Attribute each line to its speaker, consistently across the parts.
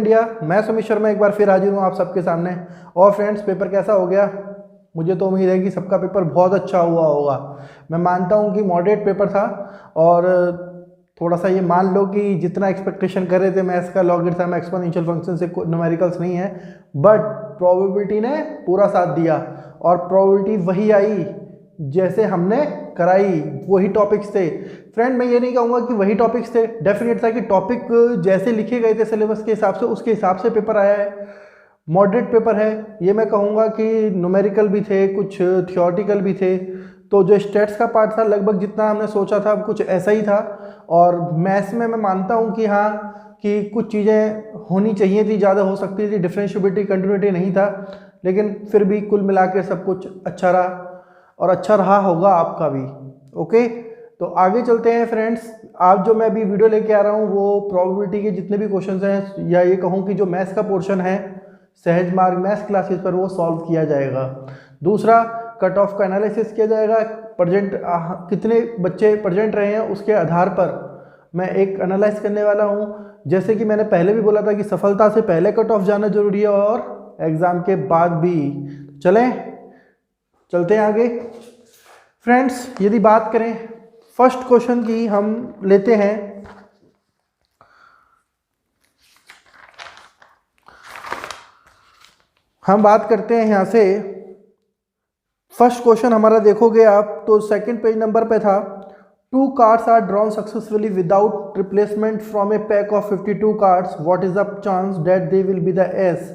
Speaker 1: India, मैं सुमित शर्मा एक बार फिर हाजिर हूँ आप सबके सामने। और फ्रेंड्स, पेपर कैसा हो गया? मुझे तो उम्मीद है कि सबका पेपर बहुत अच्छा हुआ होगा। मैं मानता हूँ कि मॉडरेट पेपर था और थोड़ा सा ये मान लो कि जितना एक्सपेक्टेशन कर रहे थे मैथ्स का, लॉगरिथम एक्सपोनेंशियल फंक्शन से न्यूमेरिकल्स नहीं है, बट प्रोबेबिलिटी ने पूरा साथ दिया और प्रोबेबिलिटी वही आई जैसे हमने कराई, वही टॉपिक्स थे। फ्रेंड, मैं ये नहीं कहूँगा कि वही टॉपिक्स थे, डेफिनेट था कि टॉपिक जैसे लिखे गए थे सिलेबस के हिसाब से, उसके हिसाब से पेपर आया है। मॉडरेट पेपर है, ये मैं कहूँगा कि न्यूमेरिकल भी थे, कुछ थियोरटिकल भी थे। तो जो स्टैट्स का पार्ट था लगभग जितना हमने सोचा था कुछ ऐसा ही था। और मैथ्स में मैं मानता हूँ कि हाँ, कि कुछ चीज़ें होनी चाहिए थी, ज़्यादा हो सकती थी, डिफरेंशिएबिलिटी कंटिन्यूटी नहीं था, लेकिन फिर भी कुल मिला के सब कुछ अच्छा रहा और अच्छा रहा होगा आपका भी। ओके, तो आगे चलते हैं फ्रेंड्स। आज जो मैं अभी वीडियो लेके आ रहा हूँ वो प्रोबेबिलिटी के जितने भी क्वेश्चंस हैं, या ये कहूँ कि जो मैथ्स का पोर्शन है सहज मार्ग मैथ्स क्लासेस पर, वो सॉल्व किया जाएगा। दूसरा, कट ऑफ का एनालिसिस किया जाएगा, प्रेजेंट कितने बच्चे प्रेजेंट रहे हैं उसके आधार पर मैं एक एनालाइज करने वाला हूँ। जैसे कि मैंने पहले भी बोला था कि सफलता से पहले कट ऑफ जाना जरूरी है और एग्जाम के बाद भी। चलते हैं आगे फ्रेंड्स। यदि बात करें फर्स्ट क्वेश्चन की, हम लेते हैं हम बात करते हैं यहाँ से। फर्स्ट क्वेश्चन हमारा देखोगे आप तो सेकंड पेज नंबर पे था। 2 cards are drawn successfully without replacement from a pack of 52 cards, what is the chance that they will be the ace.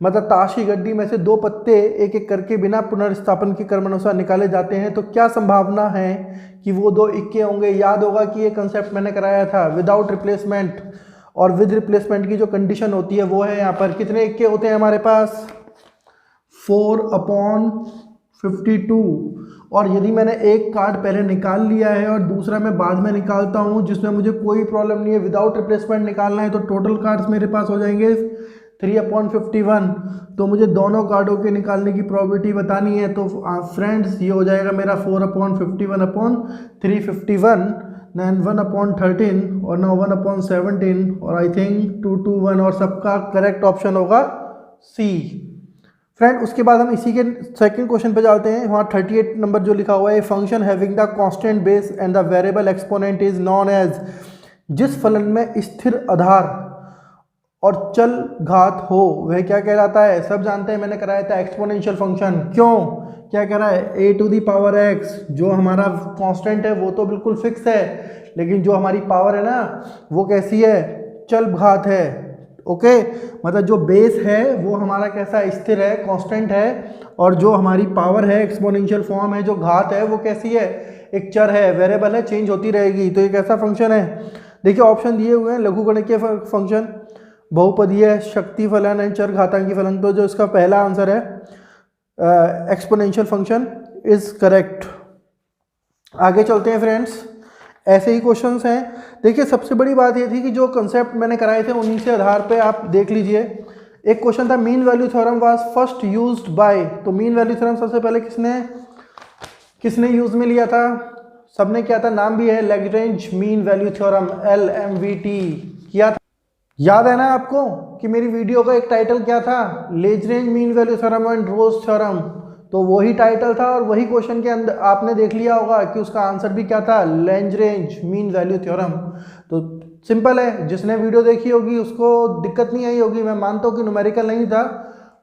Speaker 1: मतलब ताश की गड्डी में से 2 पत्ते एक एक करके बिना पुनर्स्थापन के क्रमानुसार निकाले जाते हैं, तो क्या संभावना है कि वो 2 इक्के होंगे। याद होगा कि ये कंसेप्ट मैंने कराया था विदाउट रिप्लेसमेंट, और विद रिप्लेसमेंट की जो कंडीशन होती है वो है यहाँ पर कितने इक्के होते हैं हमारे पास, 4/52। और यदि मैंने एक कार्ड पहले निकाल लिया है और दूसरा मैं बाद में निकालता हूँ जिसमें मुझे कोई प्रॉब्लम नहीं है, विदाउट रिप्लेसमेंट निकालना है, तो टोटल कार्ड्स मेरे पास हो जाएंगे 3/51। तो मुझे दोनों कार्डों के निकालने की प्रोबेबिलिटी बतानी है। तो फ्रेंड्स, ये हो जाएगा मेरा 4/51/351, देन 1/13 और now 1/17, और आई थिंक 2/1, और सबका करेक्ट ऑप्शन होगा सी। फ्रेंड, उसके बाद हम इसी के सेकंड क्वेश्चन पे जाते हैं। वहाँ 38 नंबर जो लिखा हुआ है, function having the constant base and the variable exponent is known as. जिस फलन में स्थिर आधार और चल घात हो वह क्या कहलाता है। सब जानते हैं, मैंने कराया था एक्सपोनेंशियल फंक्शन। क्यों, क्या कह रहा है, a⁴x। जो हमारा कांस्टेंट है वो तो बिल्कुल फिक्स है, लेकिन जो हमारी पावर है ना वो कैसी है, चल घात है। ओके, मतलब जो बेस है वो हमारा कैसा स्थिर है, कांस्टेंट है, और जो हमारी पावर है एक्सपोनेंशियल फॉर्म है, जो घात है वो कैसी है, एक चर है, वेरिएबल है, चेंज होती रहेगी। तो ये कैसा फंक्शन है, देखिए ऑप्शन दिए हुए हैं, लघुगणकीय फंक्शन, बहुपदीय, शक्ति फलन एंड चर घातांकी फलन। तो जो इसका पहला आंसर है एक्सपोनेंशियल फंक्शन इज करेक्ट। आगे चलते हैं फ्रेंड्स, ऐसे ही क्वेश्चंस हैं। देखिए, सबसे बड़ी बात ये थी कि जो कंसेप्ट मैंने कराए थे उन्हीं से आधार पे आप देख लीजिए। एक क्वेश्चन था mean value theorem was first used by. तो मीन वैल्यू थ्योरम सबसे पहले किसने यूज में लिया था, सबने किया था, नाम भी है Lagrange mean value theorem, LMVT किया था। याद है ना आपको कि मेरी वीडियो का एक टाइटल क्या था, Lagrange mean value theorem and Rolle's theorem. तो वही टाइटल था और वही क्वेश्चन के अंदर आपने देख लिया होगा कि उसका आंसर भी क्या था, लैग्रेंज मीन वैल्यू थ्योरम। तो सिंपल है, जिसने वीडियो देखी होगी उसको दिक्कत नहीं आई होगी। मैं मानता हूँ कि न्यूमेरिकल नहीं था,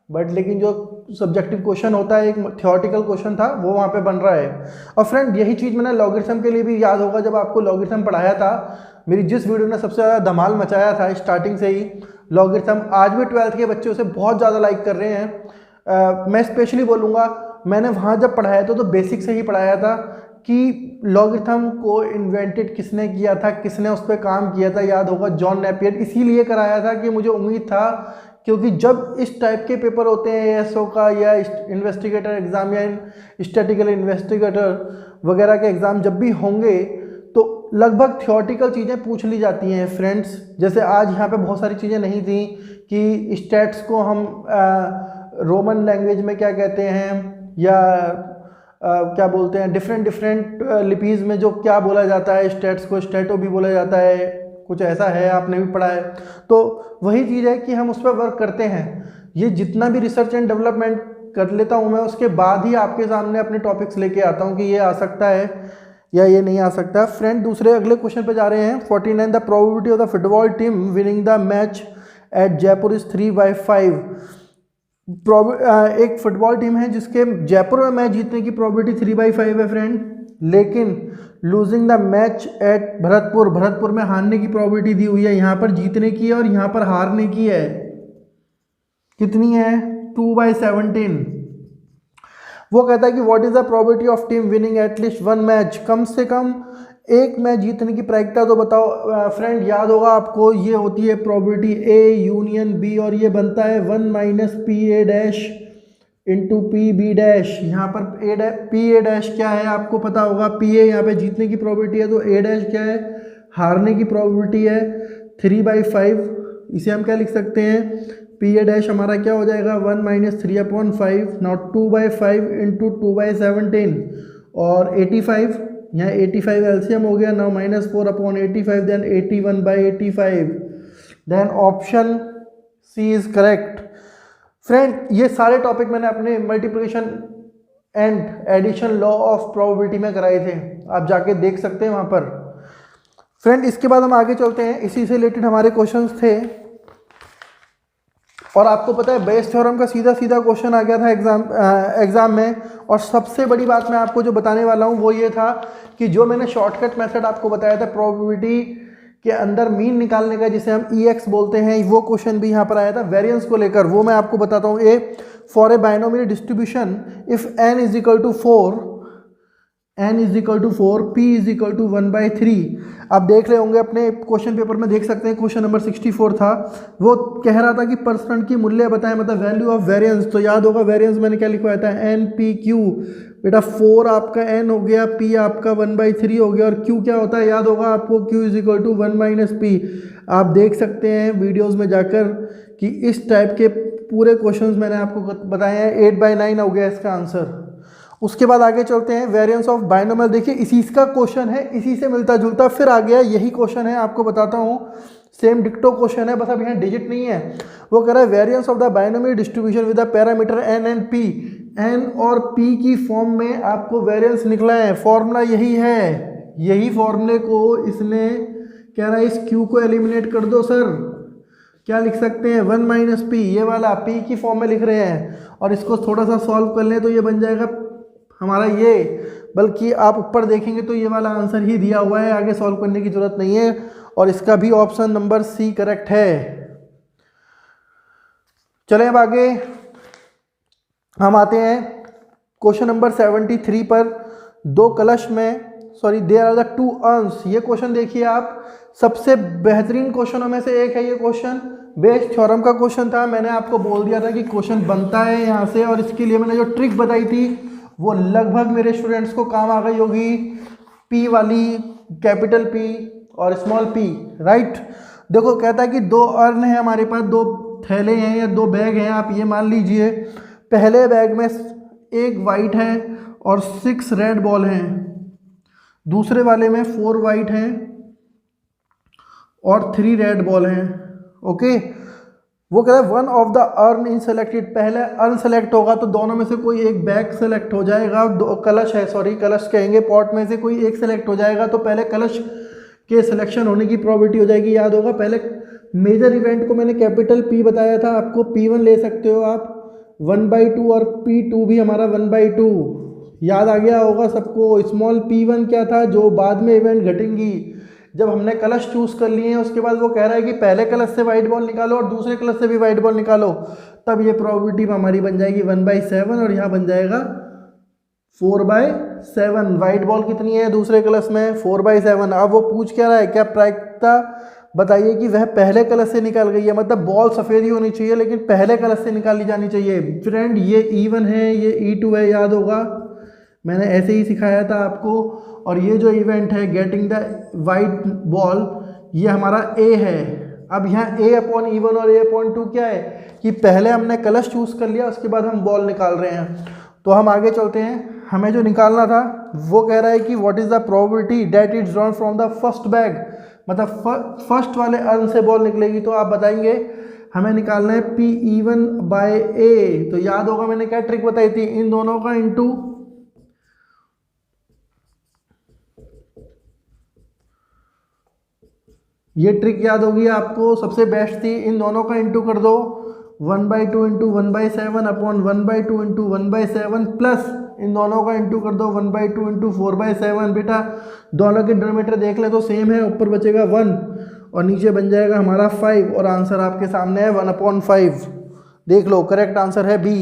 Speaker 1: बट लेकिन जो सब्जेक्टिव क्वेश्चन होता है, एक थियोरटिकल क्वेश्चन था, वो वहाँ पे बन रहा है। और फ्रेंड, यही चीज़ मैंने लॉगरिथम के लिए भी, याद होगा जब आपको लॉगरिथम पढ़ाया था, मेरी जिस वीडियो ने सबसे ज़्यादा धमाल मचाया था स्टार्टिंग से ही, लॉगरिथम, आज भी 12th के बच्चे उसे बहुत ज़्यादा लाइक कर रहे हैं। मैं स्पेशली बोलूँगा, मैंने वहाँ जब पढ़ाया था तो बेसिक से ही पढ़ाया था कि लॉगरिथम को इन्वेंटेड किसने किया था, किसने उस पर काम किया था। याद होगा, जॉन नेपियर। इसीलिए कराया था कि मुझे उम्मीद था, क्योंकि जब इस टाइप के पेपर होते हैं ASO का या इन्वेस्टिगेटर एग्ज़ाम या स्टैटिकल इन्वेस्टिगेटर वगैरह के एग्ज़ाम जब भी होंगे तो लगभग थियोरटिकल चीज़ें पूछ ली जाती हैं फ्रेंड्स। जैसे आज यहाँ पे बहुत सारी चीज़ें नहीं थी कि स्टैट्स को हम रोमन लैंग्वेज में क्या कहते हैं, या क्या बोलते हैं, डिफरेंट लिपीज़ में जो क्या बोला जाता है, स्टैट्स को स्टैटो भी बोला जाता है, कुछ ऐसा है, आपने भी पढ़ा है। तो वही चीज़ है कि हम उस पर वर्क करते हैं। ये जितना भी रिसर्च एंड डेवलपमेंट कर लेता हूँ मैं, उसके बाद ही आपके सामने अपने टॉपिक्स लेके आता हूँ कि ये आ सकता है या ये नहीं आ सकता। फ्रेंड दूसरे अगले क्वेश्चन पे जा रहे हैं। 49 the probability of the football team winning the match at Jaipur is 3/5। एक फुटबॉल टीम है जिसके जयपुर में मैच जीतने की प्रोबेबिलिटी 3/5 है फ्रेंड, लेकिन losing the match at Bharatpur में हारने की प्रोबेबिलिटी दी हुई है। यहाँ पर जीतने की है और यहाँ पर हारने की है। कितनी है? 2/17। वो कहता है कि what is the probability of team winning at least one match, कम से कम एक मैच जीतने की प्रायिकता तो बताओ। फ्रेंड याद होगा आपको, ये होती है प्रोबेबिलिटी ए यूनियन बी, और ये बनता है 1 - PA' इंटू PB'। यहाँ पर PA' क्या है आपको पता होगा। PA यहाँ पे जीतने की प्रोबेबिलिटी है, तो A' क्या है? हारने की प्रोबेबिलिटी है 3/5। इसे हम क्या लिख सकते हैं? PA' हमारा क्या हो जाएगा? 1 - 3/5 नॉट 2/5 इंटू 2/17 और 85। यहाँ 85 एलसीएम हो गया। Now -4/85 then 81/85। Then option C is correct. Friend ये सारे टॉपिक मैंने अपने multiplication and addition law of probability में कराए थे, आप जाके देख सकते हैं वहाँ पर। फ्रेंड इसके बाद हम आगे चलते हैं, इसी से रिलेटेड हमारे क्वेश्चंस थे। और आपको पता है बेस थ्योरम का सीधा सीधा क्वेश्चन आ गया था एग्जाम में। और सबसे बड़ी बात मैं आपको जो बताने वाला हूँ वो ये था कि जो मैंने शॉर्टकट मेथड आपको बताया था प्रोबेबिलिटी के अंदर मीन निकालने का, जिसे हम EX बोलते हैं, वो क्वेश्चन भी यहाँ पर आया था वेरिएंस को लेकर। वो मैं आपको बताता हूँ। For a binomial distribution if n = 4 p = 1/3। आप देख रहे होंगे अपने क्वेश्चन पेपर में, देख सकते हैं क्वेश्चन नंबर 64 था। वो कह रहा था कि परसेंट की मूल्य बताएं, मतलब वैल्यू ऑफ वेरिएंस। तो याद होगा वेरिएंस मैंने क्या लिखवाया था? NPQ। बेटा 4 आपका n हो गया, p आपका 1/3 हो गया, और q क्या होता है याद होगा आपको? q = 1 - p। आप देख सकते हैं वीडियोस में जाकर कि इस टाइप के पूरे क्वेश्चंस मैंने आपको बताए हैं। 8/9 हो गया इसका आंसर। उसके बाद आगे चलते हैं, वेरिएंस ऑफ बाइनोमियल। देखिए इसी का क्वेश्चन है, इसी से मिलता जुलता फिर आ गया, यही क्वेश्चन है, आपको बताता हूँ। सेम डिक्टो क्वेश्चन है, बस अब यहाँ डिजिट नहीं है। वो कह रहा है variance of the binomial distribution with the parameter n and p। n और p की फॉर्म में आपको वेरिएंस निकला है। फॉर्मूला यही है, यही फॉर्मूले को इसने कह रहा है इस q को एलिमिनेट कर दो सर। क्या लिख सकते हैं? 1 - p, ये वाला p की फॉर्म में लिख रहे हैं। और इसको थोड़ा सा सॉल्व कर लें तो ये बन जाएगा हमारा ये, बल्कि आप ऊपर देखेंगे तो ये वाला आंसर ही दिया हुआ है, आगे सॉल्व करने की जरूरत नहीं है। और इसका भी ऑप्शन नंबर सी करेक्ट है। चलें अब आगे हम आते हैं क्वेश्चन नंबर 73 पर। दो कलश में देयर आर द 2 अर्न्स। ये क्वेश्चन देखिए आप, सबसे बेहतरीन क्वेश्चनों में से एक है ये क्वेश्चन। बेस थ्योरम का क्वेश्चन था, मैंने आपको बोल दिया था कि क्वेश्चन बनता है यहाँ से, और इसके लिए मैंने जो ट्रिक बताई थी वो लगभग मेरे स्टूडेंट्स को काम आ गई होगी। P वाली, कैपिटल P और स्मॉल p, राइट। देखो कहता है कि 2 अर्न है हमारे पास, 2 थैले हैं या 2 बैग हैं, आप ये मान लीजिए। पहले बैग में 1 वाइट है और 6 रेड बॉल हैं, दूसरे वाले में 4 वाइट हैं और 3 रेड बॉल हैं। ओके, वो कह रहा है 1 of the earn in selected. पहले अर्न सेलेक्ट होगा तो दोनों में से कोई एक बैग सेलेक्ट हो जाएगा। कलश है, कलश कहेंगे, पॉट में से कोई एक सेलेक्ट हो जाएगा। तो पहले कलश के सिलेक्शन होने की प्रोबेबिलिटी हो जाएगी। याद होगा पहले मेजर इवेंट को मैंने कैपिटल P बताया था आपको, P1 ले सकते हो आप 1/2 और P2 भी हमारा 1/2 याद आ गया होगा सबको। स्मॉल p1 क्या था? जो बाद में इवेंट घटेंगी। जब हमने कलश चूज कर लिए हैं उसके बाद वो कह रहा है कि पहले कलश से वाइट बॉल निकालो और दूसरे कलश से भी वाइट बॉल निकालो, तब ये प्रोबेबिलिटी हमारी बन जाएगी 1/7 और यहाँ बन जाएगा 4/7। वाइट बॉल कितनी है दूसरे कलश में? 4/7। अब वो पूछ क्या रहा है, क्या प्रायिकता बताइए कि वह पहले कलश से निकल गई है, मतलब बॉल सफ़ेद ही होनी चाहिए लेकिन पहले कलश से निकाली जानी चाहिए। फ्रेंड ये E1 है, ये E2 है, याद होगा मैंने ऐसे ही सिखाया था आपको। और ये जो इवेंट है गेटिंग द वाइट बॉल, ये हमारा A है। अब यहाँ A/E1 और A/2 क्या है कि पहले हमने कलश चूज़ कर लिया, उसके बाद हम बॉल निकाल रहे हैं। तो हम आगे चलते हैं, हमें जो निकालना था वो कह रहा है कि what is the probability that it's drawn from the first bag. मतलब फर्स्ट वाले अर्न से बॉल निकलेगी, तो आप बताएंगे हमें निकालना है पी इवन बाय ए। तो याद होगा मैंने क्या ट्रिक बताई थी, इन दोनों का इंटू ये ट्रिक याद होगी आपको, सबसे बेस्ट थी, इन दोनों का इंटू कर दो 1/2 इंटू 1/7 अपॉन 1/2 इंटू 1/7 प्लस इन दोनों का इंटू कर दो 1/2 इंटू 4/7। बेटा दोनों के डिनोमिनेटर देख ले तो सेम है, ऊपर बचेगा 1 और नीचे बन जाएगा हमारा 5 और आंसर आपके सामने है 1/5। देख लो करेक्ट आंसर है बी।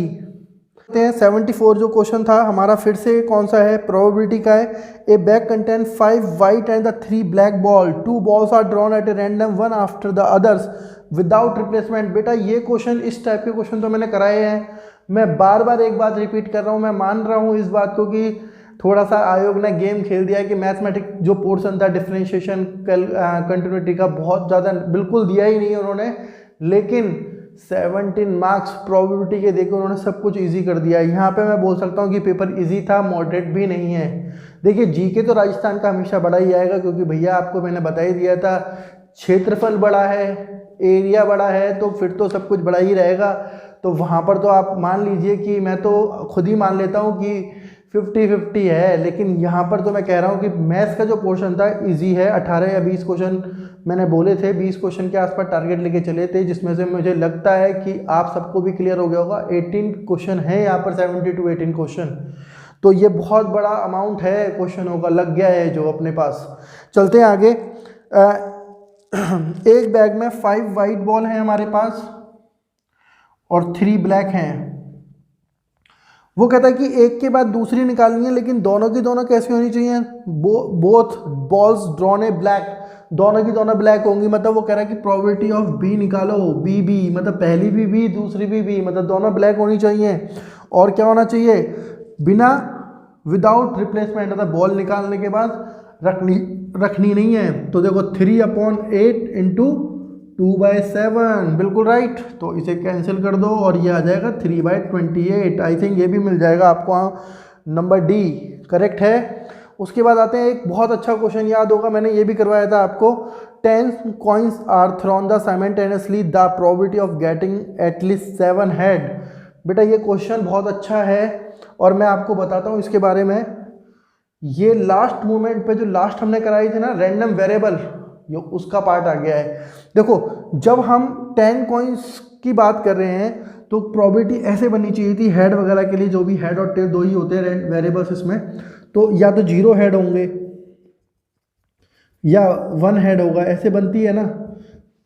Speaker 1: 74 जो क्वेश्चन था हमारा फिर से कौन सा है, प्रोबेबिलिटी का है। A bag contain 5 white and the 3 black ball, 2 balls are drawn at a random one after the others without replacement. बेटा ये क्वेश्चन, इस टाइप के क्वेश्चन तो मैंने कराए हैं, मैं बार बार एक बात रिपीट कर रहा हूँ। मैं मान रहा हूँ इस बात को कि थोड़ा सा आयोग ने गेम खेल दिया है कि मैथमेटिक जो पोर्शन था डिफरेंशिएशन कंटिन्यूटी का बहुत ज़्यादा बिल्कुल दिया ही नहीं है उन्होंने, लेकिन 17 मार्क्स प्रोबेबिलिटी के देकर उन्होंने सब कुछ इजी कर दिया है। यहाँ पे मैं बोल सकता हूँ कि पेपर इजी था, मॉडरेट भी नहीं है। देखिए जीके तो राजस्थान का हमेशा बड़ा ही आएगा, क्योंकि भैया आपको मैंने बता ही दिया था क्षेत्रफल बड़ा है, एरिया बड़ा है, तो फिर तो सब कुछ बड़ा ही रहेगा। तो वहाँ पर तो आप मान लीजिए कि मैं तो खुद ही मान लेता हूँ कि 50-50 है, लेकिन यहाँ पर तो मैं कह रहा हूँ कि मैथ्स का जो पोर्शन था इजी है। 18 या 20 क्वेश्चन मैंने बोले थे, 20 क्वेश्चन के आसपास टारगेट लेके चले थे, जिसमें से मुझे लगता है कि आप सबको भी क्लियर हो गया होगा। 18 क्वेश्चन है यहाँ पर, 70 to 18 क्वेश्चन, तो ये बहुत बड़ा अमाउंट है क्वेश्चनों का लग गया है जो अपने पास। चलते हैं आगे। एक बैग में 5 वाइट बॉल हैं हमारे पास और 3 ब्लैक हैं। वो कहता है कि एक के बाद दूसरी निकालनी है, लेकिन दोनों की दोनों कैसी होनी चाहिए, बोथ बॉल्स ड्रॉन ए ब्लैक, दोनों की दोनों ब्लैक होंगी। मतलब वो कह रहा है कि प्रोबेबिलिटी ऑफ बी निकालो, बी बी मतलब पहली भी बी दूसरी भी बी, मतलब दोनों ब्लैक होनी चाहिए। और क्या होना चाहिए, बिना विदाउट रिप्लेसमेंट, मतलब बॉल निकालने के बाद रखनी नहीं है। तो देखो 3/8 इंटू 2/7 बिल्कुल राइट, तो इसे कैंसिल कर दो और ये आ जाएगा 3/28। आई थिंक ये भी मिल जाएगा आपको, नंबर डी करेक्ट है। उसके बाद आते हैं, एक बहुत अच्छा क्वेश्चन याद होगा, मैंने ये भी करवाया था आपको। 10 coins are thrown the simultaneously, the probability of getting at least 7 head। बेटा ये क्वेश्चन बहुत अच्छा है और मैं आपको बताता हूँ इसके बारे में। ये लास्ट मोमेंट पे जो लास्ट हमने कराई थी ना रैंडम वेरिएबल, ये उसका पार्ट आ गया है। देखो जब हम 10 कॉइन्स की बात कर रहे हैं तो प्रोबेबिलिटी ऐसे बननी चाहिए थी, हेड वगैरह के लिए जो भी हेड और टेल दो ही होते हैं वेरिएबल्स इसमें, तो या तो 0 हेड होंगे या 1 हेड होगा, ऐसे बनती है ना।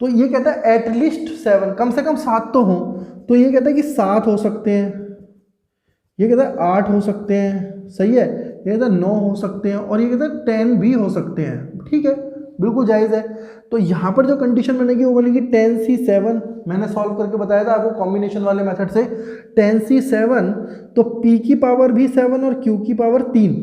Speaker 1: तो ये कहता है एटलीस्ट 7, कम से कम 7 तो हों। तो ये कहता है कि 7 हो सकते हैं, ये कहता है 8 हो सकते हैं, सही है, ये कहता है 9 हो सकते हैं और ये कहता है 10 भी हो सकते हैं। ठीक है, बिल्कुल जायज़ है। तो यहाँ पर जो कंडीशन बनेगी वो बनेगी 10C7, मैंने सॉल्व करके बताया था आपको कॉम्बिनेशन वाले मेथड से। 10C7 तो P की पावर भी 7 और Q की पावर 3,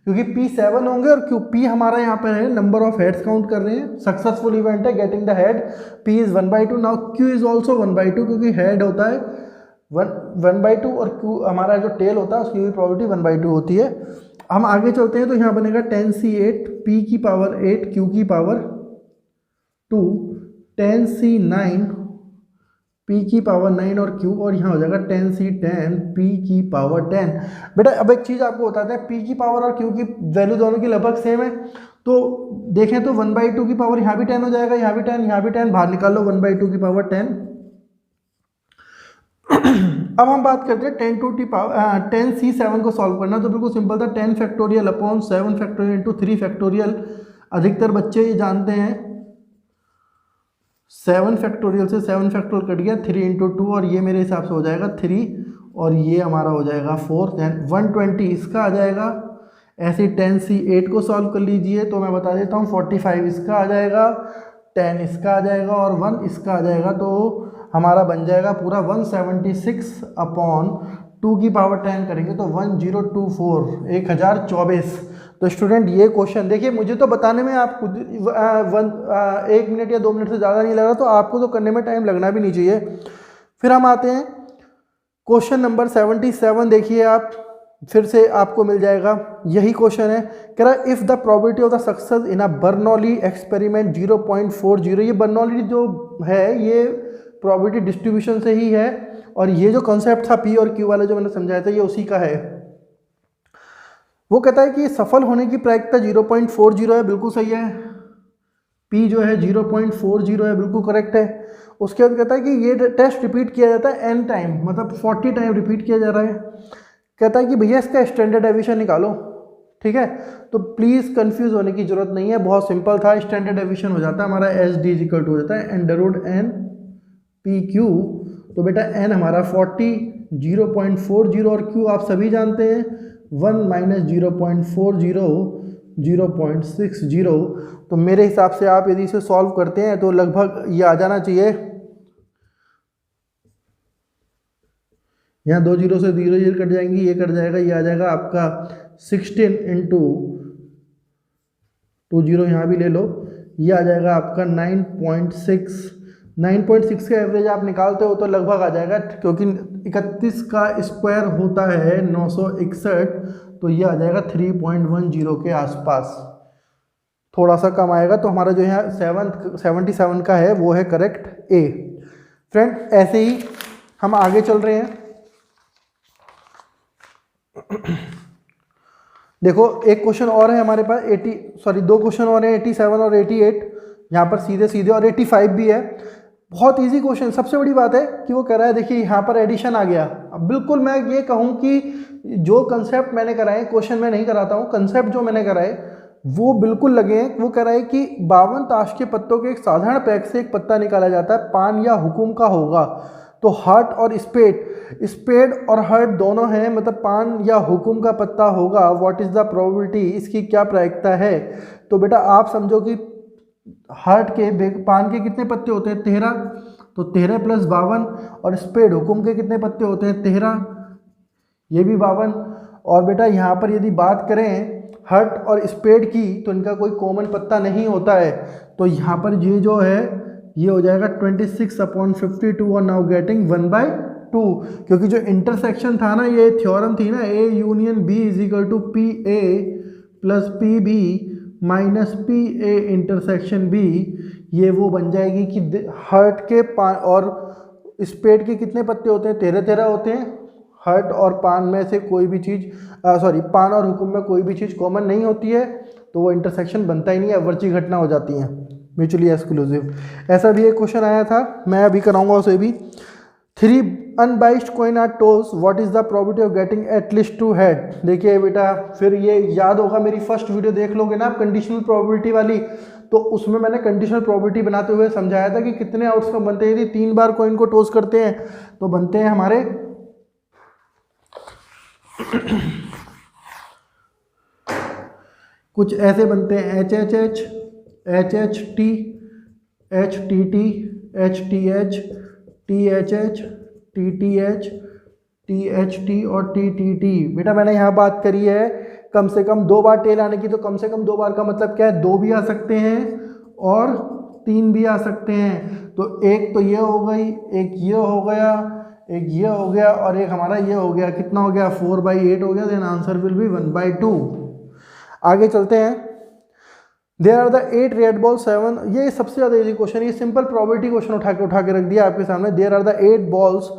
Speaker 1: क्योंकि P 7 होंगे और Q P हमारा यहाँ पर है नंबर ऑफ हेड्स काउंट कर रहे हैं, सक्सेसफुल इवेंट है getting the head, P is 1/2, now Q is also 1/2 क्योंकि हेड होता है 1/2 और Q हमारा जो टेल होता है उसकी भी प्रोबेबिलिटी 1/2 होती है। हम आगे चलते हैं तो यहाँ बनेगा 10C8, P की पावर 8, Q की पावर 2, 10C9, P की पावर 9 और Q, और यहाँ हो जाएगा 10C10, P की पावर 10। बेटा अब एक चीज़ आपको बताते हैं, P की पावर और Q की वैल्यू दोनों की लगभग सेम है, तो देखें तो 1/2 की पावर यहाँ भी 10 हो जाएगा, यहाँ भी 10, यहाँ भी 10, बाहर निकाल लो 1/2 की पावर 10। अब हम बात करते हैं 10C7 को सॉल्व करना, तो बिल्कुल सिंपल था, 10 factorial upon 7 factorial into 3 factorial. अधिकतर बच्चे ये जानते हैं 7 फैक्टोरियल से 7 फैक्टोरियल कट गया, 3 इंटू 2 और ये मेरे हिसाब से हो जाएगा 3 और ये हमारा हो जाएगा 4, देन 120 इसका आ जाएगा। ऐसे 10C8 को सॉल्व कर लीजिए तो मैं बता देता हूँ 45 इसका आ जाएगा, 10 इसका आ जाएगा और 1 इसका आ जाएगा, तो हमारा बन जाएगा पूरा 176 अपॉन 2 की पावर 10 करेंगे तो 1024, 1024। तो स्टूडेंट ये क्वेश्चन देखिए, मुझे तो बताने में आप खुद 1 मिनट या 2 मिनट से ज़्यादा नहीं लगा, तो आपको तो करने में टाइम लगना भी नहीं चाहिए। फिर हम आते हैं क्वेश्चन नंबर 77, देखिए आप, फिर से आपको मिल जाएगा, यही क्वेश्चन है। कह रहा है if the probability of the success in a Bernoulli experiment 0.40, ये बर्नौली जो है ये प्रोबेबिलिटी डिस्ट्रीब्यूशन से ही है, और ये जो कॉन्सेप्ट था पी और क्यू वाला जो मैंने समझाया था ये उसी का है। वो कहता है कि सफल होने की प्रायिकता 0.40 है, बिल्कुल सही है। पी जो है 0.40 है, बिल्कुल करेक्ट है। उसके बाद कहता है कि ये टेस्ट रिपीट किया जाता है n टाइम, मतलब 40 टाइम रिपीट किया जा रहा है। कहता है कि भैया इसका स्टैंडर्ड डेविएशन निकालो, ठीक है। तो प्लीज़ कंफ्यूज होने की जरूरत नहीं है, बहुत सिंपल था। स्टैंडर्ड डेविएशन हो जाता है हमारा SD = हो जाता है √n PQ। तो बेटा n हमारा 40, 0.40 और Q आप सभी जानते हैं 1 - 0.40 0.60। तो मेरे हिसाब से आप यदि इसे सॉल्व करते हैं तो लगभग ये आ जाना चाहिए, यहाँ 2 जीरो से 0 0 कट जाएंगी, ये कट जाएगा, ये आ जाएगा आपका 16 × 2 0 यहाँ भी ले लो, ये आ जाएगा आपका 9.6। 9.6 का एवरेज आप निकालते हो तो लगभग आ जाएगा, क्योंकि 31 का स्क्वायर होता है 961, तो ये आ जाएगा 3.10 के आसपास, थोड़ा सा कम आएगा। तो हमारा जो यहाँ 77 का है वो है करेक्ट ए। फ्रेंड ऐसे ही हम आगे चल रहे हैं। देखो एक क्वेश्चन और है हमारे पास 2 क्वेश्चन और हैं 87 और 88, यहाँ पर सीधे सीधे, और 85 भी है। बहुत इजी क्वेश्चन। सबसे बड़ी बात है कि वो कह रहा है, देखिए यहाँ पर एडिशन आ गया। अब बिल्कुल मैं ये कहूँ कि जो कंसेप्ट मैंने कराए, क्वेश्चन मैं नहीं कराता हूँ, कंसेप्ट जो मैंने कराए वो बिल्कुल लगे हैं। वो कह रहा है कि 52 ताश के पत्तों के एक साधारण पैक से एक पत्ता निकाला जाता है, पान या हुकुम का होगा। तो हार्ट और स्पेड और हार्ट दोनों हैं, मतलब पान या हुकुम का पत्ता होगा। व्हाट इज़ द प्रोबेबिलिटी, इसकी क्या प्रायिकता है। तो बेटा आप समझो कि हार्ट के पान के कितने पत्ते होते हैं 13, तो 13 + 52, और स्पेड हुकुम के कितने पत्ते होते हैं 13, ये भी 52। और बेटा यहाँ पर यदि बात करें हर्ट और स्पेड की तो इनका कोई कॉमन पत्ता नहीं होता है। तो यहाँ पर ये जो है ये हो जाएगा 26/52 और नाउ गेटिंग 1/2, क्योंकि जो इंटरसेक्शन था ना, ये थ्योरम थी ना, A union B = PA + PB - PA intersection B, ये वो बन जाएगी कि हर्ट के और स्पेड के कितने पत्ते होते हैं 13 होते हैं। हर्ट और पान में से कोई भी चीज़ पान और हुकुम में कोई भी चीज़ कॉमन नहीं होती है, तो वो इंटरसेक्शन बनता ही नहीं है, अवर्ची घटना हो जाती है, म्यूचुअली एक्सक्लूसिव। ऐसा भी एक क्वेश्चन आया था, मैं अभी कराऊंगा उसे भी। 3 unbiased coin are toss, what is the probability of getting at least 2 head. देखिए बेटा, फिर ये याद होगा, मेरी फर्स्ट वीडियो देख लोगे ना आप कंडीशनल प्रोबेबिलिटी वाली, तो उसमें मैंने कंडीशनल प्रोबेबिलिटी बनाते हुए समझाया था कि कितने आउटकम बनते हैं। यदि 3 बार कॉइन को टोस करते हैं तो बनते हैं हमारे कुछ ऐसे बनते हैं HHH, HHT, HTT, HTH, THH, TTH, THT और TTT। बेटा मैंने यहाँ बात करी है कम से कम 2 बार टेल आने की, तो कम से कम 2 बार का मतलब क्या है, 2 भी आ सकते हैं और 3 भी आ सकते हैं। तो एक तो ये हो गई, एक ये हो गया, एक ये हो गया, और एक हमारा ये हो गया। कितना हो गया 4/8 हो गया। Then answer will be 1/2। आगे चलते हैं। There are the 8 red ball 7, ये सबसे ज़्यादा इजी क्वेश्चन, ये सिंपल प्रोबेबिलिटी क्वेश्चन उठा के रख दिया आपके सामने। देयर आर द 8 बॉल्स,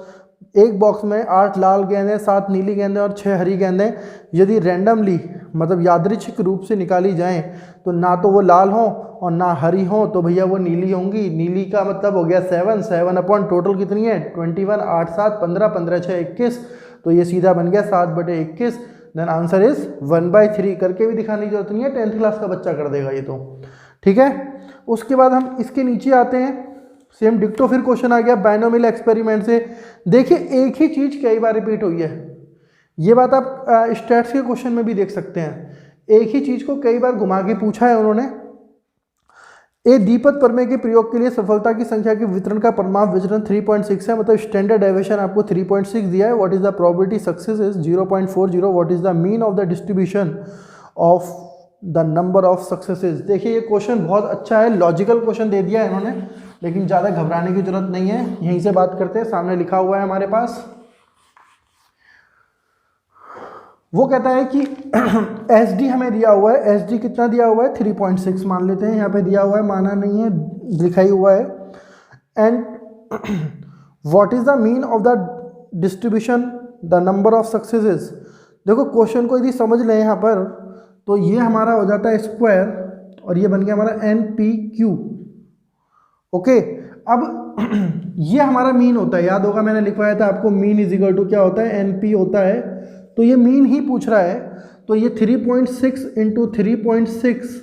Speaker 1: एक बॉक्स में 8 लाल गेंदें, 7 नीली गेंदें और 6 हरी गेंदें यदि रैंडमली मतलब यादृच्छिक रूप से निकाली जाएं तो ना तो वो लाल हों और ना हरी हों, तो भैया वो नीली होंगी। नीली का मतलब हो गया 7 अपॉन टोटल कितनी है 21, 8 7 15, 15 6 21, तो ये सीधा बन गया 7/21। Then answer is 1/3। करके भी दिखाने की जरूरत नहीं है, 10th क्लास का बच्चा कर देगा ये तो, ठीक है। उसके बाद हम इसके नीचे आते हैं, सेम डिक्टो फिर क्वेश्चन आ गया बाइनोमियल एक्सपेरिमेंट से। देखिए एक ही चीज़ कई बार रिपीट हुई है, ये बात आप स्टैट्स के क्वेश्चन में भी देख सकते हैं। एक ही चीज़ को कई बार घुमा के पूछा है उन्होंने। एक द्विपद प्रमेय के प्रयोग के लिए सफलता की संख्या के वितरण का परिमाप विचरण 3.6 है, मतलब स्टैंडर्ड डेविएशन आपको 3.6 दिया है। What is the probability success is 0.40। What is the mean of the distribution of the number of successes. देखिए ये क्वेश्चन बहुत अच्छा है, लॉजिकल क्वेश्चन दे दिया है इन्होंने, लेकिन ज़्यादा घबराने की जरूरत नहीं है। यहीं से बात करते हैं, सामने लिखा हुआ है हमारे पास। वो कहता है कि एस डी हमें दिया हुआ है, एस डी कितना दिया हुआ है 3.6 मान लेते हैं, यहाँ पे दिया हुआ है, माना नहीं है, लिखा ही हुआ है। And what is the mean of the distribution the number of successes. देखो क्वेश्चन को यदि समझ लें यहाँ पर तो ये हमारा हो जाता है स्क्वायर और ये बन गया हमारा एन पी क्यू। ओके, अब ये हमारा मीन होता है, याद होगा मैंने लिखवाया था आपको, मीन इज इक्वल टू क्या होता है, एन पी होता है। तो ये मीन ही पूछ रहा है, तो ये 3.6 इंटू 3.6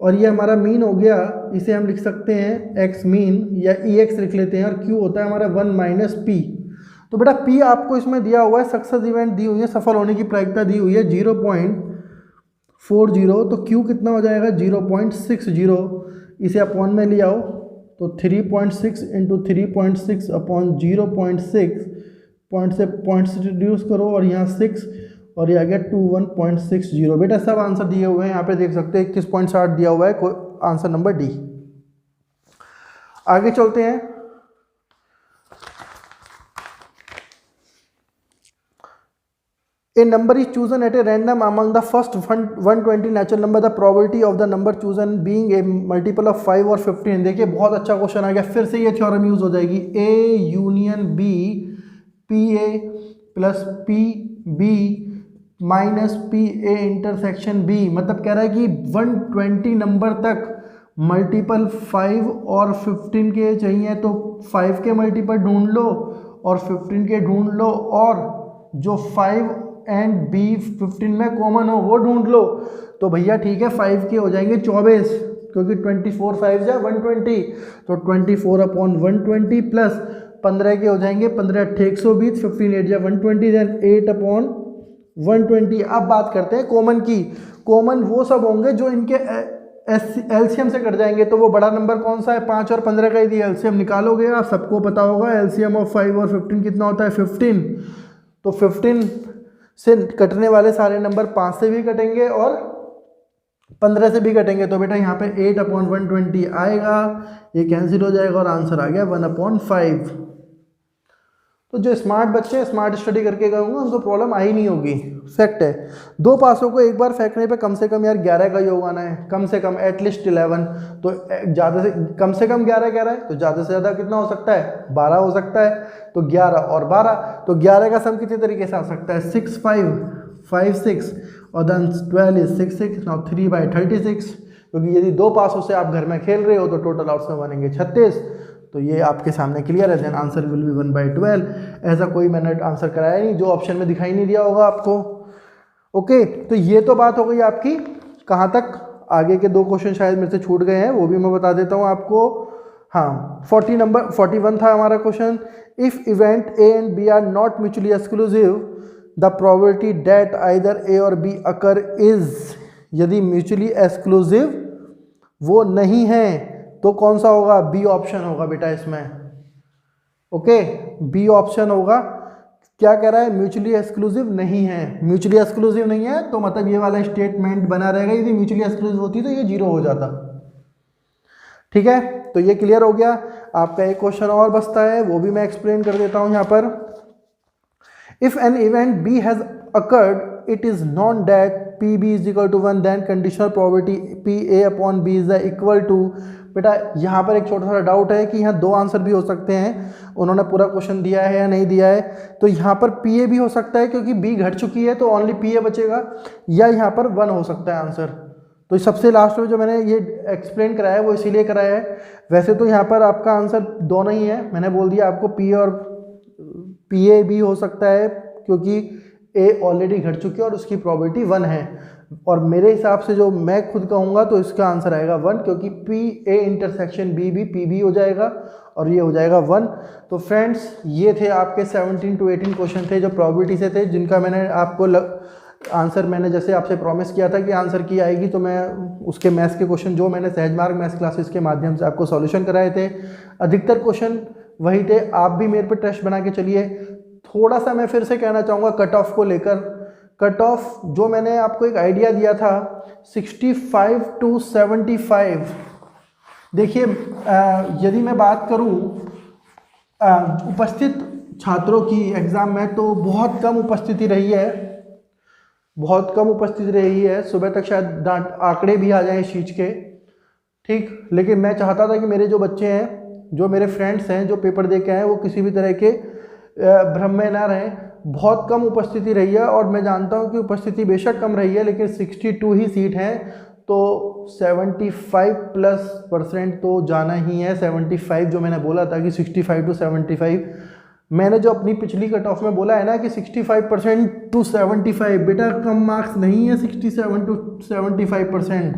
Speaker 1: और ये हमारा मीन हो गया, इसे हम लिख सकते हैं एक्स मीन या ई एक्स लिख लेते हैं, और क्यू होता है हमारा 1 माइनस पी। तो बेटा पी आपको इसमें दिया हुआ है, सक्सेस इवेंट दी हुई है, सफल होने की प्रायिकता दी हुई है 0.40, तो क्यू कितना हो जाएगा 0.60, इसे अपॉन में ले आओ तो 3.6 इंटू 3.6 अपॉन 0.6, पॉइंट से पॉइंट से रिड्यूस करो और यहाँ 6 और ये आ गया 21.60। बेटा सब आंसर दिए हुए हैं, यहाँ पे देख सकते हैं 21.60 दिया हुआ है, आंसर नंबर डी। आगे चलते हैं। A number is chosen at a random among the first 120 natural number. The probability of the number chosen being a multiple of 5 और 15। देखिए बहुत अच्छा क्वेश्चन आ गया, फिर से ये थ्योरम यूज हो जाएगी, A union B P A plus P B minus P A intersection B. मतलब कह रहा है कि 120 नंबर तक मल्टीपल 5 और 15 के चाहिए, तो 5 के मल्टीपल ढूंढ लो और 15 के ढूंढ लो, और जो 5 एंड बी 15 में कॉमन हो वो ढूंढ लो। तो भैया ठीक है, 5 के हो जाएंगे 24, क्योंकि 24 5 जा 120, तो 24 अपॉन 120 प्लस 15 के हो जाएंगे 15 8 120, 15 8 जा 120, देन 8 अपॉन 120। अब बात करते हैं कॉमन की। कॉमन वो सब होंगे जो इनके एलसीएम से कट जाएंगे। तो वो बड़ा नंबर कौन सा है, 5 और 15 का यदि एलसीएम निकालोगे, आप सबको पता होगा एलसीएम ऑफ 5 और 15 कितना होता है 15। तो 15 से कटने वाले सारे नंबर 5 से भी कटेंगे और 15 से भी कटेंगे। तो बेटा यहाँ पे 8 अपॉन 120 आएगा, ये कैंसिल हो जाएगा और आंसर आ गया 1 अपॉन 5। तो जो स्मार्ट बच्चे स्मार्ट स्टडी करके गए होंगे उनको प्रॉब्लम आई नहीं होगी, फैक्ट है। दो पासों को एक बार फेंकने पे कम से कम यार 11 का योग आना है, कम से कम एटलीस्ट 11। तो ज़्यादा से कम 11 कह रहा है, तो ज़्यादा से ज़्यादा कितना हो सकता है 12 हो सकता है। तो 11 और 12, तो 11 का सम कितने तरीके से आ सकता है 6 5 5 6 और देन 12 इज 6 6, नाउ 3/36। क्योंकि यदि दो पासों से आप घर में खेल रहे हो तो टोटल आउट्स में बनेंगे 36। तो ये आपके सामने क्लियर है, देन आंसर विल बी 1/12। ऐसा कोई मैंने आंसर कराया नहीं जो ऑप्शन में दिखाई नहीं दिया होगा आपको। ओके, तो ये तो बात हो गई आपकी कहाँ तक। आगे के दो क्वेश्चन शायद मेरे से छूट गए हैं, वो भी मैं बता देता हूँ आपको। हाँ, 41 था हमारा question. If event A and B are not mutually exclusive the probability that either A or B occur is. यदि म्यूचुअली एक्सक्लूसिव वो नहीं है तो कौन सा होगा, बी ऑप्शन होगा बेटा इसमें। ओके, बी ऑप्शन होगा। क्या कह रहा है, म्यूचुअली एक्सक्लूसिव नहीं है। म्यूचुअली एक्सक्लूसिव नहीं है तो मतलब ये वाला स्टेटमेंट बना रहेगा, यदि म्यूचुअली एक्सक्लूसिव होती तो ये 0 हो जाता। ठीक है, तो ये क्लियर हो गया। आपका एक क्वेश्चन और बचता है, वो भी मैं एक्सप्लेन कर देता हूं यहाँ पर। If an event B has occurred it is known that P B is equal to 1 then conditional probability P A upon B is equal to. बेटा यहाँ पर एक छोटा सा डाउट है कि यहाँ दो आंसर भी हो सकते हैं, उन्होंने पूरा क्वेश्चन दिया है या नहीं दिया है। तो यहाँ पर पी ए भी हो सकता है क्योंकि बी घट चुकी है तो ओनली पी ए बचेगा, या यहाँ पर 1 हो सकता है आंसर। तो सबसे लास्ट में जो मैंने ये एक्सप्लेन कराया है वो इसीलिए कराया है। वैसे तो यहाँ पर आपका आंसर दोनों ही है, मैंने बोल दिया आपको पी और पी ए भी हो सकता है क्योंकि ए ऑलरेडी घट चुकी है और उसकी प्रोबेबिलिटी 1 है। और मेरे हिसाब से जो मैं खुद कहूँगा तो इसका आंसर आएगा 1, क्योंकि पी ए इंटरसेक्शन बी भी पी बी हो जाएगा और ये हो जाएगा 1। तो फ्रेंड्स ये थे आपके 17 to 18 क्वेश्चन थे जो प्रोबेबिलिटी से थे, जिनका मैंने आपको आंसर मैंने जैसे आपसे प्रॉमिस किया था कि आंसर की आएगी, तो मैं उसके मैथ्स के क्वेश्चन जो मैंने सहज मार्ग मैथ्स क्लासेस के माध्यम से आपको सॉल्यूशन कराए थे, अधिकतर क्वेश्चन वही थे। आप भी मेरे पे टेस्ट बना के चलिए। थोड़ा सा मैं फिर से कहना चाहूँगा कट ऑफ को लेकर। कट ऑफ जो मैंने आपको एक आइडिया दिया था 65 to 75। देखिए यदि मैं बात करूँ उपस्थित छात्रों की एग्ज़ाम में तो बहुत कम उपस्थिति रही है। बहुत कम उपस्थिति रही है, सुबह तक शायद आंकड़े भी आ जाएं इस चीज़ के, ठीक। लेकिन मैं चाहता था कि मेरे जो बच्चे हैं, जो मेरे फ्रेंड्स हैं, जो पेपर दे के आए, वो किसी भी तरह के भ्रम में ना रहें। बहुत कम उपस्थिति रही है और मैं जानता हूं कि उपस्थिति बेशक कम रही है, लेकिन 62 ही सीट हैं, तो 75+% तो जाना ही है। 75 जो मैंने बोला था कि 65 to 75, मैंने जो अपनी पिछली कट ऑफ में बोला है ना कि 65% to 75, बेटा कम मार्क्स नहीं है 67 to 75%।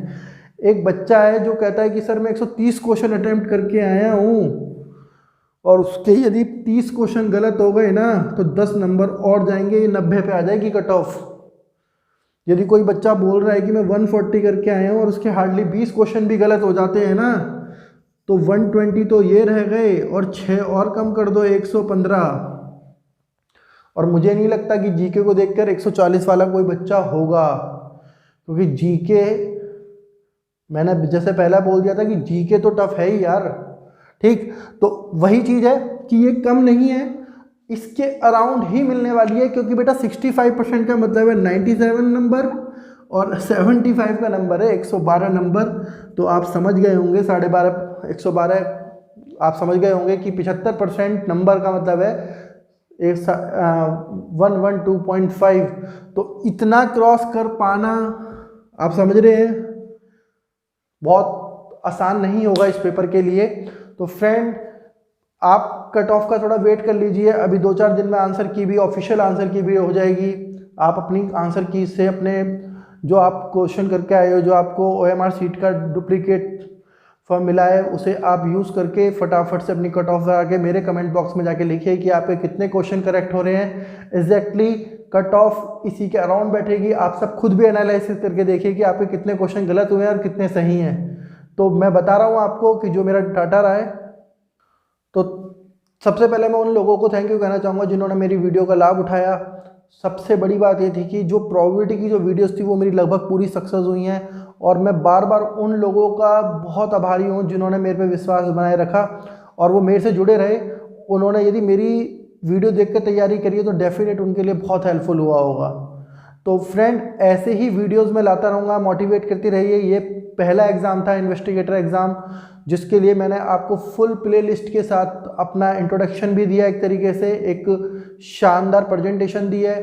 Speaker 1: एक बच्चा है जो कहता है कि सर मैं 130 क्वेश्चन अटेम्प्ट करके आया हूँ और उसके यदि 30 क्वेश्चन गलत हो गए ना तो 10 नंबर और जाएंगे, ये 90 पे आ जाएगी कट ऑफ। यदि कोई बच्चा बोल रहा है कि मैं 140 करके आया हूँ और उसके हार्डली 20 क्वेश्चन भी गलत हो जाते हैं ना, तो 120 तो ये रह गए और 6 और कम कर दो, 115। और मुझे नहीं लगता कि जीके को देखकर 140 वाला कोई बच्चा होगा, क्योंकि जीके मैंने जैसे पहला बोल दिया था कि जीके तो टफ है ही यार, ठीक। तो वही चीज़ है कि ये कम नहीं है, इसके अराउंड ही मिलने वाली है, क्योंकि बेटा 65% का मतलब है 97 नंबर और 75 का नंबर है 112 नंबर। तो आप समझ गए होंगे 12.5 112, आप समझ गए होंगे कि 75% नंबर का मतलब है 112.5। तो इतना क्रॉस कर पाना, आप समझ रहे हैं, बहुत आसान नहीं होगा इस पेपर के लिए। तो फ्रेंड, आप कट ऑफ का थोड़ा वेट कर लीजिए, अभी 2-4 दिन में आंसर की भी, ऑफिशियल आंसर की भी हो जाएगी। आप अपनी आंसर की से अपने जो आप क्वेश्चन करके आए हो, जो आपको OMR सीट का डुप्लीकेट फॉर्म मिला है, उसे आप यूज़ करके फटाफट से अपनी कट ऑफ आके मेरे कमेंट बॉक्स में जाके लिखिए कि आपके कितने क्वेश्चन करेक्ट हो रहे हैं। एग्जैक्टली कट ऑफ इसी के अराउंड बैठेगी, आप सब खुद भी एनालिसिस करके देखिए कि आपके कितने क्वेश्चन गलत हुए हैं और कितने सही हैं। तो मैं बता रहा हूँ आपको कि जो मेरा डाटा रहा है, तो सबसे पहले मैं उन लोगों को थैंक यू कहना चाहूँगा जिन्होंने मेरी वीडियो का लाभ उठाया। सबसे बड़ी बात ये थी कि जो प्रोबेबिलिटी की जो वीडियोस थी वो मेरी लगभग पूरी सक्सेस हुई हैं, और मैं बार बार उन लोगों का बहुत आभारी हूँ जिन्होंने मेरे पे विश्वास बनाए रखा और वो मेरे से जुड़े रहे। उन्होंने यदि मेरी वीडियो देख कर तैयारी करी है तो डेफिनेट उनके लिए बहुत हेल्पफुल हुआ होगा। तो फ्रेंड, ऐसे ही वीडियोज़ में लाता रहूँगा, मोटिवेट करती रहिए। ये पहला एग्ज़ाम था, इन्वेस्टिगेटर एग्ज़ाम, जिसके लिए मैंने आपको फुल प्लेलिस्ट के साथ अपना इंट्रोडक्शन भी दिया, एक तरीके से एक शानदार प्रेजेंटेशन दी है।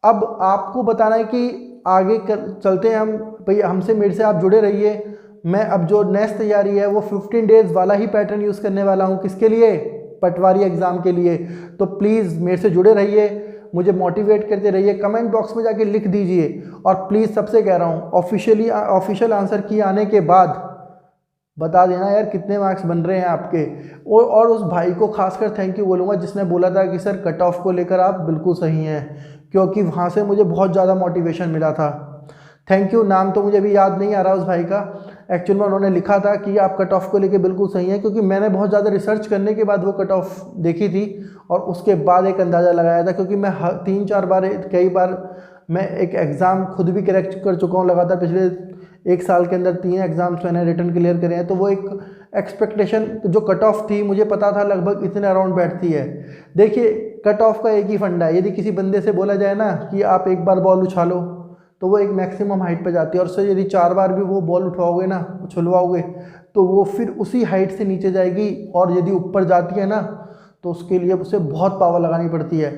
Speaker 1: अब आपको बताना है कि आगे चलते हैं हम, भाई हमसे मेरे से आप जुड़े रहिए। मैं अब जो नेक्स्ट तैयारी है वो 15 डेज़ वाला ही पैटर्न यूज़ करने वाला हूँ। किसके लिए? पटवारी एग्ज़ाम के लिए। तो प्लीज़ मेरे से जुड़े रहिए, मुझे मोटिवेट करते रहिए, कमेंट बॉक्स में जाके लिख दीजिए। और प्लीज़ सबसे कह रहा हूँ, ऑफिशियल आंसर की आने के बाद बता देना यार कितने मार्क्स बन रहे हैं आपके। और उस भाई को खासकर थैंक यू बोलूँगा जिसने बोला था कि सर कट ऑफ को लेकर आप बिल्कुल सही हैं, क्योंकि वहाँ से मुझे बहुत ज़्यादा मोटिवेशन मिला था। Thank you. नाम तो मुझे अभी याद नहीं आ रहा उस भाई का, एक्चुअल में उन्होंने लिखा था कि आप कट ऑफ को लेके बिल्कुल सही हैं, क्योंकि मैंने बहुत ज़्यादा रिसर्च करने के बाद वो कट ऑफ देखी थी और उसके बाद एक अंदाज़ा लगाया था, क्योंकि मैं 3-4 बार, कई बार मैं एक एग्ज़ाम खुद भी करेक्ट कर चुका हूँ लगातार। पिछले 1 साल के अंदर 3 एग्ज़ाम्स मैंने रिटर्न क्लियर करे हैं। तो वो एक एक्सपेक्टेशन जो कट ऑफ थी, मुझे पता था लगभग इतने अराउंड बैठती है। देखिए, कट ऑफ का एक ही फंडा है, यदि किसी बंदे से बोला जाए ना कि आप एक बार बॉल उछालो तो वो एक मैक्सिमम हाइट पे जाती है, और उससे यदि 4 बार भी वो बॉल उठवाओगे ना, उछलवाओगे, तो वो फिर उसी हाइट से नीचे जाएगी, और यदि ऊपर जाती है ना तो उसके लिए उसे बहुत पावर लगानी पड़ती है।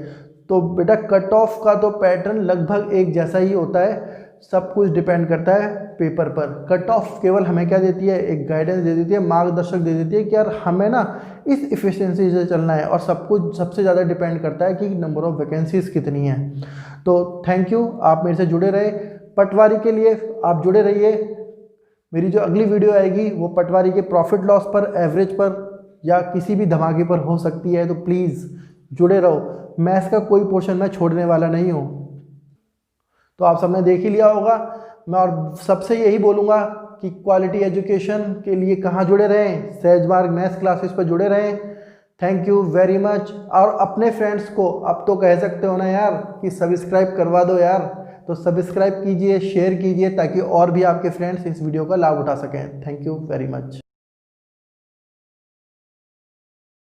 Speaker 1: तो बेटा कट ऑफ का तो पैटर्न लगभग एक जैसा ही होता है, सब कुछ डिपेंड करता है पेपर पर। कट ऑफ केवल हमें क्या देती है? एक गाइडेंस दे देती है, मार्गदर्शक दे देती है कि यार हमें ना इस इफिशिएंसी से चलना है, और सब कुछ सबसे ज़्यादा डिपेंड करता है कि नंबर ऑफ़ वैकेंसीज कितनी हैं। तो थैंक यू, आप मेरे से जुड़े रहे। पटवारी के लिए आप जुड़े रहिए। मेरी जो अगली वीडियो आएगी वो पटवारी के प्रॉफिट लॉस पर, एवरेज पर, या किसी भी धमाके पर हो सकती है, तो प्लीज़ जुड़े रहो। मैथ्स का कोई पोर्शन मैं छोड़ने वाला नहीं हूँ। तो आप सबने देख ही लिया होगा। मैं और सबसे यही बोलूँगा कि क्वालिटी एजुकेशन के लिए कहाँ जुड़े रहें? सहज मार्ग मैथ्स क्लासेस पर जुड़े रहें। Thank you very much. और अपने फ्रेंड्स को अब तो कह सकते हो ना यार कि सब्सक्राइब करवा दो यार, तो सब्सक्राइब कीजिए, शेयर कीजिए, ताकि और भी आपके फ्रेंड्स इस वीडियो का लाभ उठा सकें। Thank you very much.